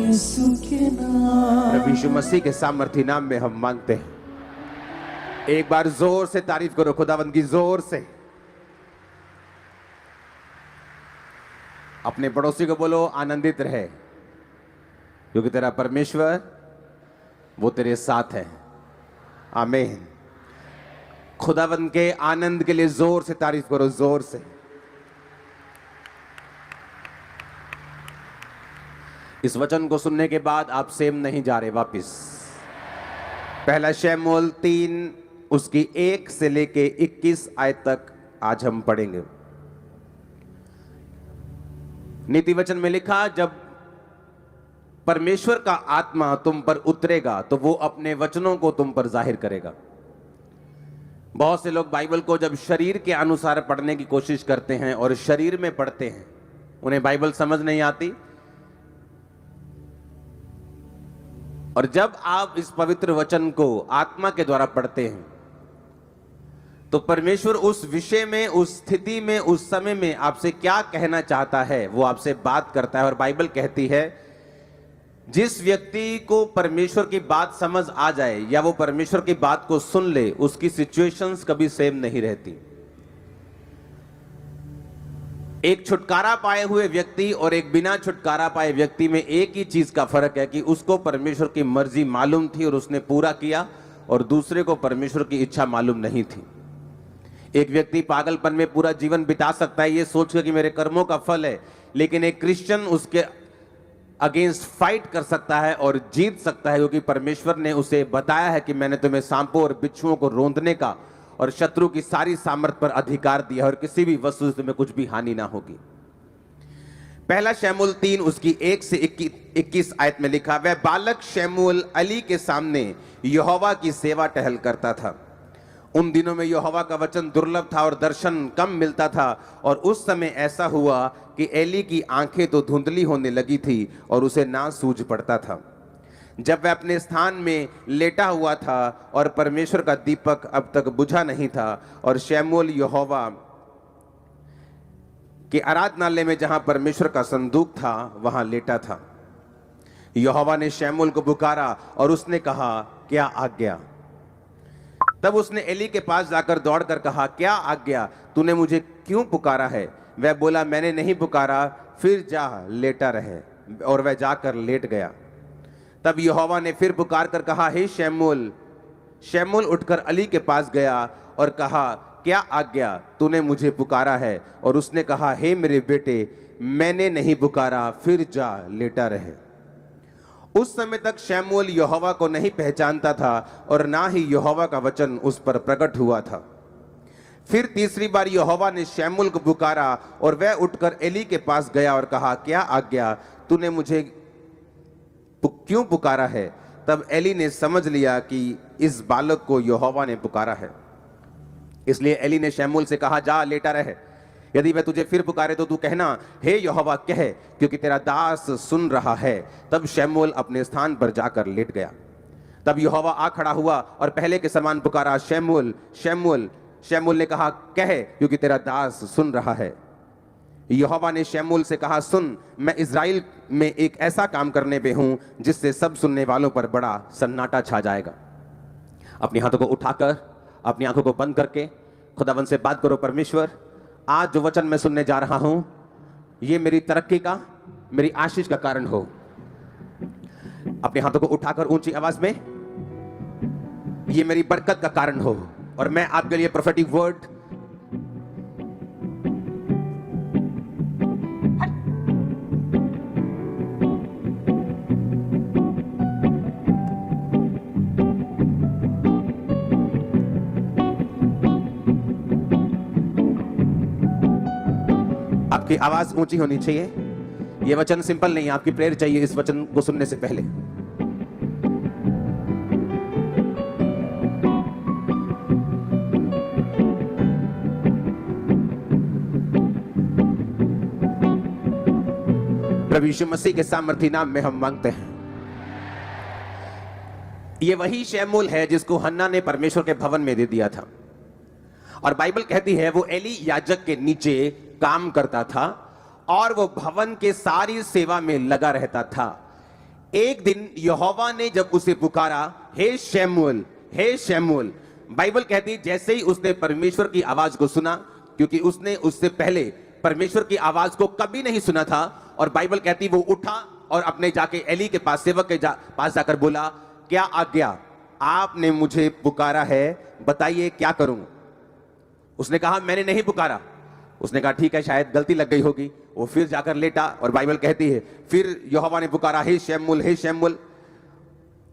यीशु के नाम। प्रभु यीशु मसीह के सामर्थी नाम में हम मांगते हैं। एक बार जोर से तारीफ करो खुदावंद की, जोर से। अपने पड़ोसी को बोलो आनंदित रहे, क्योंकि तेरा परमेश्वर वो तेरे साथ है। आमीन। खुदावंद के आनंद के लिए जोर से तारीफ करो, जोर से। इस वचन को सुनने के बाद आप सेम नहीं जा रहे वापिस। पहला शमूएल 3 उसकी 1 से लेके 21 आयत तक आज हम पढ़ेंगे। नीति वचन में लिखा, जब परमेश्वर का आत्मा तुम पर उतरेगा तो वो अपने वचनों को तुम पर जाहिर करेगा। बहुत से लोग बाइबल को जब शरीर के अनुसार पढ़ने की कोशिश करते हैं और शरीर में पढ़ते हैं, उन्हें बाइबल समझ नहीं आती। और जब आप इस पवित्र वचन को आत्मा के द्वारा पढ़ते हैं तो परमेश्वर उस विषय में, उस स्थिति में, उस समय में आपसे क्या कहना चाहता है वो आपसे बात करता है। और बाइबल कहती है जिस व्यक्ति को परमेश्वर की बात समझ आ जाए या वो परमेश्वर की बात को सुन ले, उसकी सिचुएशंस कभी सेम नहीं रहती। एक छुटकारा पाए हुए व्यक्ति और एक बिना छुटकारा पाए व्यक्ति में एक ही चीज का फर्क है कि उसको परमेश्वर की मर्जी मालूम थी और उसने पूरा किया, और दूसरे को परमेश्वर की इच्छा मालूम नहीं थी। एक व्यक्ति पागलपन में पूरा जीवन बिता सकता है ये सोचकर कि मेरे कर्मों का फल है, लेकिन एक क्रिश्चियन उसके अगेंस्ट फाइट कर सकता है और जीत सकता है, क्योंकि परमेश्वर ने उसे बताया है कि मैंने तुम्हें सांपों और बिच्छुओं को रौंदने का और शत्रु की सारी सामर्थ पर अधिकार दिया और किसी भी वस्तु से तुम्हें कुछ भी हानि ना होगी। पहला शमूएल 3 उसकी 1 से 21 आयत में लिखा, वह बालक शमूएल अली के सामने यहोवा की सेवा टहल करता था। उन दिनों में यहोवा का वचन दुर्लभ था और दर्शन कम मिलता था। और उस समय ऐसा हुआ कि एली की आंखें तो धुंधली होने लगी थी और उसे ना सूझ पड़ता था। जब वह अपने स्थान में लेटा हुआ था और परमेश्वर का दीपक अब तक बुझा नहीं था, और शमूएल यहोवा के आराधनालय में जहां परमेश्वर का संदूक था वहां लेटा था। यहोवा ने शमूएल को पुकारा और उसने कहा, क्या आज्ञा? तब उसने एली के पास जाकर दौड़कर कहा, क्या आज्ञा? तूने मुझे क्यों पुकारा है? वह बोला, मैंने नहीं पुकारा, फिर जा लेटा रहे। और वह जाकर लेट गया। तब यहोवा ने फिर पुकार कर कहा, हे शमूएल। शमूएल उठकर अली के पास गया और कहा, क्या आज्ञा? तूने मुझे पुकारा है? और उसने कहा, हे मेरे बेटे, मैंने नहीं पुकारा, फिर जा लेटा रहे। उस समय तक शमूएल यहोवा को नहीं पहचानता था और ना ही यहोवा का वचन उस पर प्रकट हुआ था। फिर तीसरी बार यहोवा ने शमूएल को पुकारा और वह उठकर एली के पास गया और कहा, क्या आज्ञा? तूने मुझे क्यों पुकारा है? तब एली ने समझ लिया कि इस बालक को यहोवा ने पुकारा है। इसलिए एली ने शमूएल से कहा, जा लेटा रहे। यदि वह तुझे फिर पुकारे तो तू कहना, हे यहोवा कह, क्योंकि तेरा दास सुन रहा है। तब शमूएल अपने स्थान पर जाकर लेट गया। तब यहोवा आ खड़ा हुआ और पहले के समान पुकारा, शमूएल, शमूएल। शमूएल ने कहा, कह, क्योंकि तेरा दास सुन रहा है। यहोवा ने शमूएल से कहा, सुन, मैं इज़राइल में एक ऐसा काम करने पे हूं जिससे सब सुनने वालों पर बड़ा सन्नाटा छा जाएगा। अपनी हाथों को उठाकर अपनी आंखों को बंद करके खुदावंद से बात करो, परमेश्वर आज जो वचन मैं सुनने जा रहा हूं ये मेरी तरक्की का, मेरी आशीष का कारण हो। अपने हाथों को उठाकर ऊंची आवाज में, ये मेरी बरकत का कारण हो। और मैं आपके लिए प्रोफेटिक वर्ड आपकी आवाज ऊंची होनी चाहिए। यह वचन सिंपल नहीं है, आपकी प्रेयर चाहिए इस वचन को सुनने से पहले। प्रभु यीशु मसीह के सामर्थी नाम में हम मांगते हैं। यह वही शमूएल है जिसको हन्ना ने परमेश्वर के भवन में दे दिया था। और बाइबल कहती है वो एली याजक के नीचे काम करता था और वो भवन के सारी सेवा में लगा रहता था। एक दिन यहोवा ने जब उसे पुकारा, हे शैमुएल, हे शैमुएल। बाइबल कहती है जैसे ही उसने परमेश्वर की आवाज को सुना, क्योंकि उसने उससे पहले परमेश्वर की आवाज को कभी नहीं सुना था, और बाइबल कहती वो उठा और अपने जाके एली के पास, सेवक के पास जाकर बोला, क्या आज्ञा, आपने मुझे पुकारा है, बताइए क्या करूं। उसने कहा मैंने नहीं पुकारा। उसने कहा ठीक है, शायद गलती लग गई होगी। वो फिर जाकर लेटा, और बाइबल कहती है फिर यहोवा ने पुकारा, हे शैमुएल, हे शैमुएल।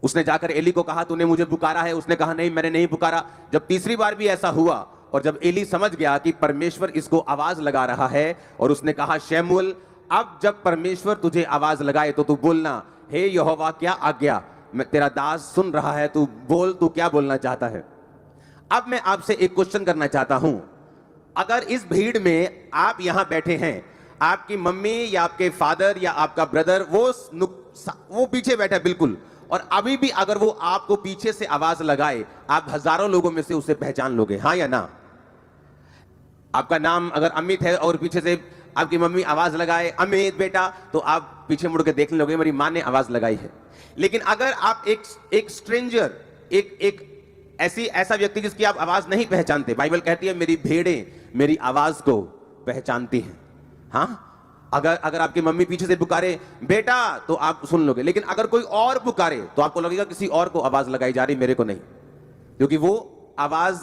उसने जाकर एली को कहा तूने मुझे पुकारा है। उसने कहा नहीं, मैंने नहीं पुकारा। जब तीसरी बार भी ऐसा हुआ, और जब एली समझ गया कि परमेश्वर इसको आवाज लगा रहा है, और उसने कहा शैमुएल, अब जब परमेश्वर तुझे आवाज लगाए तो तू बोलना, हे यहोवा क्या आज्ञा, मैं तेरा दास सुन रहा है, तू बोल, तू क्या बोलना चाहता है। अब मैं आपसे एक क्वेश्चन करना चाहता हूं। अगर इस भीड़ में आप यहां बैठे हैं, आपकी मम्मी या आपके फादर या आपका ब्रदर वो पीछे बैठा है बिल्कुल, और अभी भी अगर वो आपको पीछे से आवाज लगाए, आप हजारों लोगों में से उसे पहचान लोगे, हाँ या ना। आपका नाम अगर अमित है और पीछे से आपकी मम्मी आवाज लगाए, अमित बेटा, तो आप पीछे मुड़ के देखने लोगे मेरी मां ने आवाज लगाई है। लेकिन अगर आप एक स्ट्रेंजर, एक ऐसा व्यक्ति जिसकी आप आवाज नहीं पहचानते, बाइबल कहती है मेरी भेड़ें मेरी आवाज को पहचानती हैं। हाँ, अगर आपकी मम्मी पीछे से पुकारे बेटा, तो आप सुन लोगे। लेकिन अगर कोई और पुकारे तो आपको लगेगा किसी और को आवाज लगाई जा रही, मेरे को नहीं, क्योंकि वो आवाज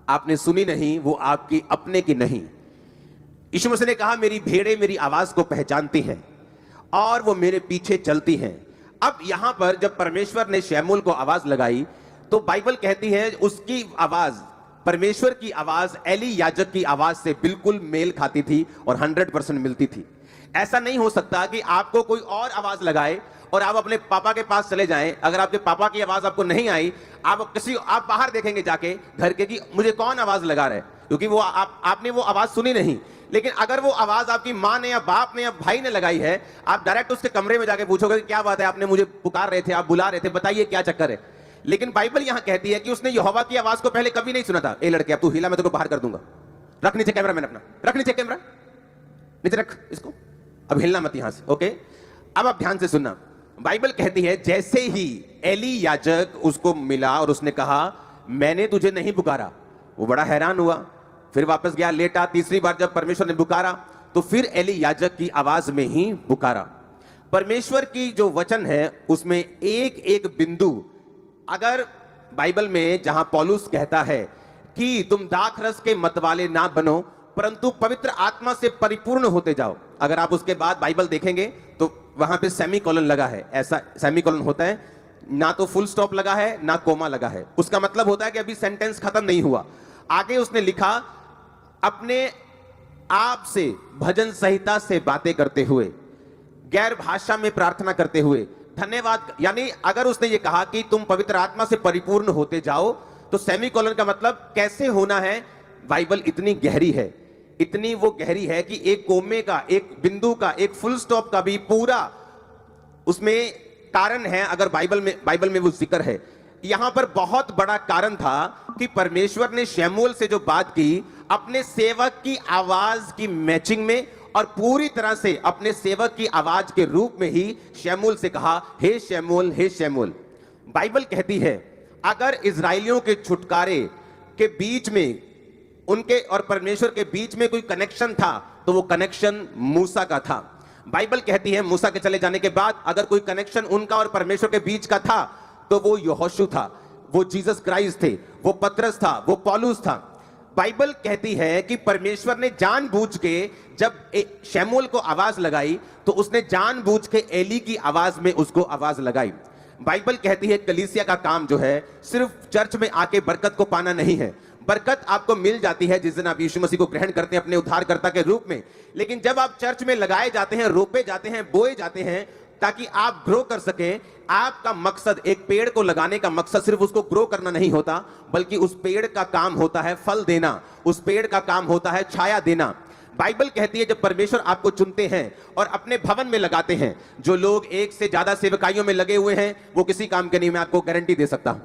आपने सुनी नहीं, वो आपकी अपने की नहीं। यीशु मसीह ने कहा मेरी भेड़ें मेरी आवाज को पहचानती हैं और वो मेरे पीछे चलती हैं। अब यहां पर जब परमेश्वर ने शैमुएल को आवाज लगाई, तो बाइबल कहती है उसकी आवाज, परमेश्वर की आवाज एली याजक की आवाज से बिल्कुल मेल खाती थी और 100% मिलती थी। ऐसा नहीं हो सकता कि आपको कोई और आवाज लगाए और आप अपने पापा के पास चले जाएं। अगर आपके पापा की आवाज आपको नहीं आई, आप बाहर देखेंगे जाके घर के कि मुझे कौन आवाज लगा रहा है, क्योंकि वो आपने वो आवाज सुनी नहीं। लेकिन अगर वो आवाज आपकी मां ने या बाप ने या भाई ने लगाई है, आप डायरेक्ट उसके कमरे में जाके पूछोगे क्या बात है, आपने मुझे पुकार रहे थे, आप बुला रहे थे, बताइए क्या चक्कर है। लेकिन बाइबल यहां कहती है कि उसने यहोवा की आवाज को पहले कभी नहीं सुना था। ए लड़के, अब तू हिला, मैं तेरे को बाहर कर दूंगा। रख नीचे कैमरा, मैंने अपना रख नीचे कैमरा, नीचे रख इसको, अब हिलना मत यहां से, ओके। अब आप ध्यान से सुनना। बाइबल कहती है जैसे ही एली याजक उसको मिला और उसने कहा मैंने तुझे नहीं पुकारा, वो बड़ा हैरान हुआ, फिर वापस गया, लेटा। तीसरी बार जब परमेश्वर ने पुकारा, तो फिर एली याजक की आवाज में ही पुकारा। परमेश्वर की जो वचन है उसमें एक एक बिंदु, अगर बाइबल में जहां पौलुस कहता है कि तुम दाखरस के मतवाले ना बनो परंतु पवित्र आत्मा से परिपूर्ण होते जाओ, अगर आप उसके बाद बाइबल देखेंगे तो वहां पे सेमीकोलन लगा है। ऐसा सेमीकोलन होता है, ना तो फुल स्टॉप लगा है ना कोमा लगा है। उसका मतलब होता है कि अभी सेंटेंस खत्म नहीं हुआ। आगे उसने लिखा अपने आप से भजन संहिता से बातें करते हुए, गैर भाषा में प्रार्थना करते हुए, धन्यवाद। यानी अगर उसने ये कहा कि तुम पवित्र आत्मा से परिपूर्ण होते जाओ, तो सेमीकोलन का मतलब कैसे होना है। बाइबल इतनी गहरी है, इतनी वो गहरी है कि एक कोमे का, एक बिंदु का, एक फुल स्टॉप का भी पूरा उसमें कारण है। अगर बाइबल में वो जिक्र है, यहां पर बहुत बड़ा कारण था कि परमेश्वर ने शैमुएल से जो बात की, अपने सेवक की आवाज की मैचिंग में और पूरी तरह से अपने सेवक की आवाज के रूप में ही शैमुएल से कहा हे शैमुएल, हे शैमुएल। बाइबल कहती है अगर इजराइलियों के छुटकारे के बीच में, उनके और परमेश्वर के बीच में कोई कनेक्शन था, तो वो कनेक्शन मूसा का था। बाइबल कहती है मूसा के चले जाने के बाद अगर कोई कनेक्शन उनका और परमेश्वर के बीच का था, तो वो यहोशू था, वो जीसस क्राइस्ट थे, वो पतरस था, वो पौलुस था। बाइबल कहती है कि परमेश्वर ने जानबूझ के जब शैमुएल को आवाज लगाई, तो उसने जानबूझ के एली की आवाज में उसको आवाज लगाई। बाइबल कहती है कलीसिया का काम जो है सिर्फ चर्च में आके बरकत को पाना नहीं है। बरकत आपको मिल जाती है जिस दिन आप यीशु मसीह को ग्रहण करते हैं अपने उद्धारकर्ता के रूप में। लेकिन जब आप चर्च में लगाए जाते हैं, रोपे जाते हैं, बोए जाते हैं ताकि आप ग्रो कर सकें, आपका मकसद, एक पेड़ को लगाने का मकसद सिर्फ उसको ग्रो करना नहीं होता, बल्कि उस पेड़ का काम होता है फल देना, उस पेड़ का काम होता है छाया देना। बाइबल कहती है जब परमेश्वर आपको चुनते हैं और अपने भवन में लगाते हैं, जो लोग एक से ज्यादा सेवकाइयों में लगे हुए हैं वो किसी काम के नहीं, मैं आपको गारंटी दे सकता हूं।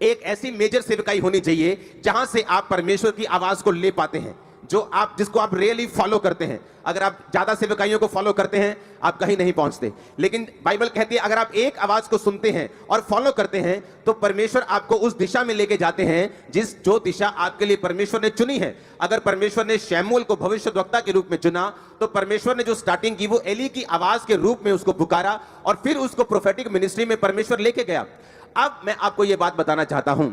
एक ऐसी मेजर सेवकाई होनी चाहिए जहां से आप परमेश्वर की आवाज को ले पाते हैं, जिसको आप रियली फॉलो करते हैं। अगर आप ज्यादा सेवकाइयों को फॉलो करते हैं आप कहीं नहीं पहुंचते, लेकिन बाइबल कहती है अगर आप एक आवाज को सुनते हैं और फॉलो करते हैं तो परमेश्वर आपको उस दिशा में लेके जाते हैं जो दिशा आपके लिए परमेश्वर ने चुनी है। अगर परमेश्वर ने शमूएल को भविष्यद्वक्ता के रूप में चुना तो परमेश्वर ने जो स्टार्टिंग की वो एली की आवाज के रूप में उसको पुकारा और फिर उसको प्रोफेटिक मिनिस्ट्री में परमेश्वर लेके गया। अब मैं आपको यह बात बताना चाहता हूं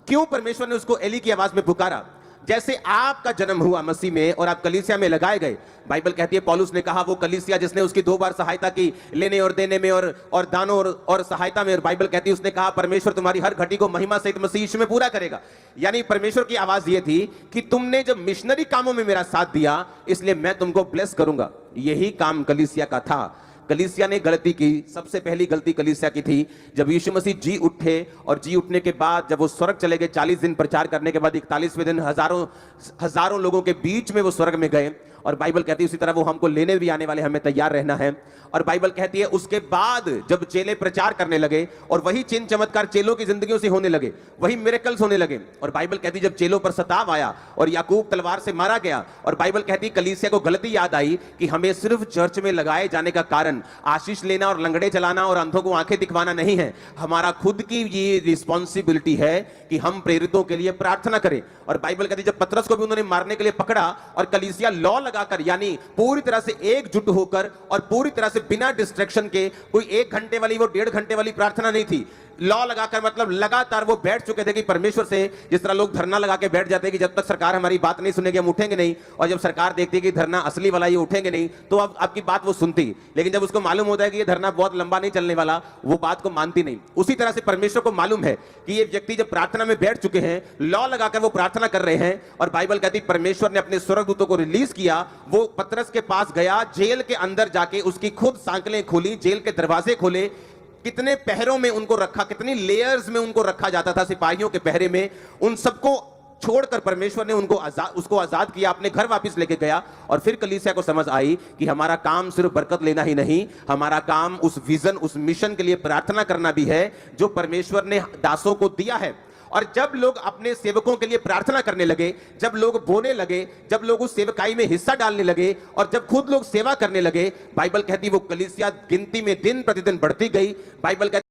क्यों परमेश्वर ने उसको एली की आवाज में पुकारा। जैसे आपका जन्म हुआ मसीह में और आप कलीसिया में लगाए गए, बाइबल कहती है पौलुस ने कहा वो कलीसिया जिसने उसकी 2 बार सहायता की लेने और देने में और दानों और सहायता में, और बाइबल कहती है उसने कहा परमेश्वर तुम्हारी हर घटी को महिमा सहित मसीह यीशु में पूरा करेगा। यानी परमेश्वर की आवाज ये थी कि तुमने जब मिशनरी कामों में मेरा साथ दिया इसलिए मैं तुमको ब्लेस करूंगा। यही काम कलीसिया का था। कलीसिया ने गलती की, सबसे पहली गलती कलीसिया की थी जब यीशु मसीह जी उठे और जी उठने के बाद जब वो स्वर्ग चले गए 40 दिन प्रचार करने के बाद 41वें दिन हजारों लोगों के बीच में वो स्वर्ग में गए। और बाइबल कहती है उसी तरह वो हमको लेने भी आने वाले, हमें तैयार रहना है। और बाइबल कहती है उसके बाद जब चेले प्रचार करने लगे और वही चिन्ह चमत्कार चेलों की जिंदगियों से होने लगे, वही मिरेकल्स होने लगे। और बाइबल कहती है जब चेलों पर सताव आया और याकूब तलवार से मारा गया, और बाइबल कहती है कलीसिया को गलती याद आई कि हमें सिर्फ चर्च में लगाए जाने का कारण आशीष लेना और लंगड़े चलाना और अंधों को आंखें दिखवाना नहीं है। हमारा खुद की ये रिस्पॉन्सिबिलिटी है कि हम प्रेरितों के लिए प्रार्थना करें। और बाइबल कहती है जब पतरस को भी उन्होंने मारने के लिए पकड़ा और कलीसिया लॉ लगाकर यानी पूरी तरह से एकजुट होकर और पूरी तरह से बिना डिस्ट्रैक्शन के, कोई 1 घंटे वाली वो 1.5 घंटे वाली प्रार्थना नहीं थी, लॉ लगाकर मतलब लगातार वो बैठ चुके थे कि परमेश्वर से जिस तरह लोग धरना लगा के बैठ जाते हैं कि जब तक सरकार हमारी बात नहीं सुनेगी हम उठेंगे नहीं, और जब सरकार देखती है कि धरना असली वाला ये उठेंगे नहीं तो अब आपकी बात वो सुनती, लेकिन जब उसको मालूम होता है कि ये धरना बहुत लंबा नहीं चलने वाला वो बात को मानती नहीं। उसी तरह से परमेश्वर को मालूम है कि ये व्यक्ति जब प्रार्थना में बैठ चुके हैं, लॉ लगाकर वो प्रार्थना कर रहे हैं, और बाइबल कहती परमेश्वर ने अपने स्वर्गदूतों को रिलीज किया। वो पतरस के पास गया, जेल के अंदर जाके उसकी खुद सांकलें खोली, जेल के दरवाजे खोले, कितने पहरों में उनको रखा, कितनी लेयर्स में उनको रखा जाता था सिपाहियों के पहरे में, उन सबको छोड़कर परमेश्वर ने उसको आजाद किया, अपने घर वापस लेके गया। और फिर कलीसिया को समझ आई कि हमारा काम सिर्फ बरकत लेना ही नहीं, हमारा काम उस विजन उस मिशन के लिए प्रार्थना करना भी है जो परमेश्वर ने दासों को दिया है। और जब लोग अपने सेवकों के लिए प्रार्थना करने लगे, जब लोग बोने लगे, जब लोग उस सेवकाई में हिस्सा डालने लगे और जब खुद लोग सेवा करने लगे, बाइबल कहती वो कलीसिया गिनती में दिन प्रतिदिन बढ़ती गई। बाइबल कहती